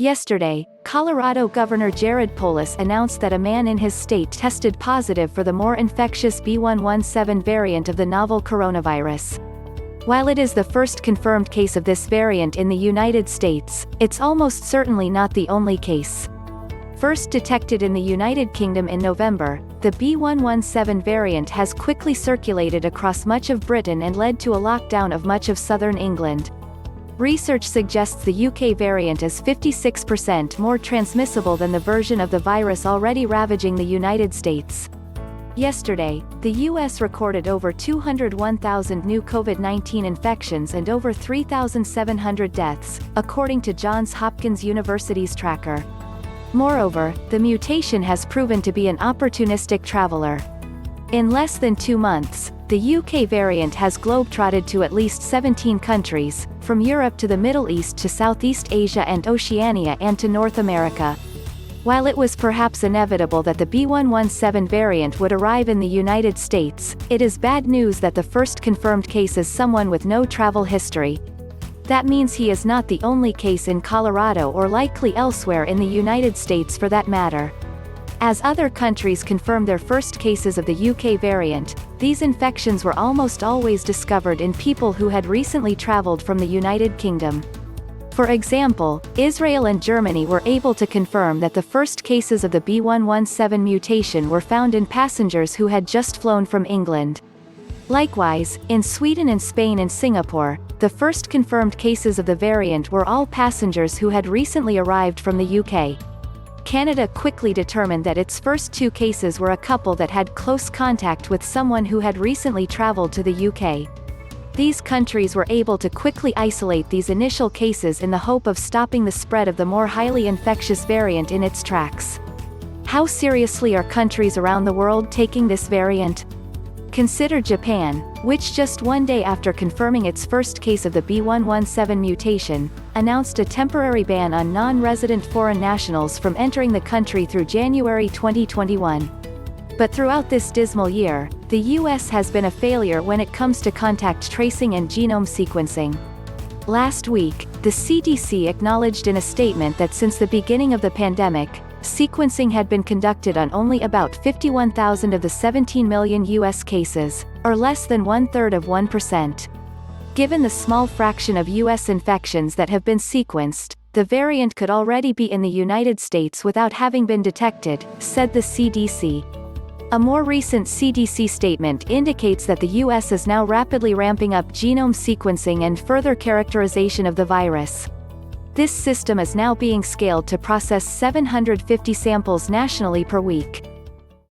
Yesterday, Colorado Governor Jared Polis announced that a man in his state tested positive for the more infectious B.1.1.7 variant of the novel coronavirus. While it is the first confirmed case of this variant in the United States, it's almost certainly not the only case. First detected in the United Kingdom in November, the B.1.1.7 variant has quickly circulated across much of Britain and led to a lockdown of much of southern England. Research suggests the UK variant is 56% more transmissible than the version of the virus already ravaging the United States. Yesterday, the US recorded over 201,000 new COVID-19 infections and over 3,700 deaths, according to Johns Hopkins University's tracker. Moreover, the mutation has proven to be an opportunistic traveler. In less than 2 months, the UK variant has globetrotted to at least 17 countries, from Europe to the Middle East to Southeast Asia and Oceania and to North America. While it was perhaps inevitable that the B.1.1.7 variant would arrive in the United States, it is bad news that the first confirmed case is someone with no travel history. That means he is not the only case in Colorado or likely elsewhere in the United States for that matter. As other countries confirm their first cases of the UK variant, these infections were almost always discovered in people who had recently traveled from the United Kingdom. For example, Israel and Germany were able to confirm that the first cases of the B.1.1.7 mutation were found in passengers who had just flown from England. Likewise, in Sweden and Spain and Singapore, the first confirmed cases of the variant were all passengers who had recently arrived from the UK. Canada quickly determined that its first 2 cases were a couple that had close contact with someone who had recently traveled to the UK. These countries were able to quickly isolate these initial cases in the hope of stopping the spread of the more highly infectious variant in its tracks. How seriously are countries around the world taking this variant? Consider Japan, which just 1 day after confirming its first case of the B.1.1.7 mutation, announced a temporary ban on non-resident foreign nationals from entering the country through January 2021. But throughout this dismal year, the US has been a failure when it comes to contact tracing and genome sequencing. Last week, the CDC acknowledged in a statement that since the beginning of the pandemic, sequencing had been conducted on only about 51,000 of the 17 million US cases, or less than 1/3 of 1%. Given the small fraction of US infections that have been sequenced, the variant could already be in the United States without having been detected, said the CDC. A more recent CDC statement indicates that the US is now rapidly ramping up genome sequencing and further characterization of the virus. This system is now being scaled to process 750 samples nationally per week.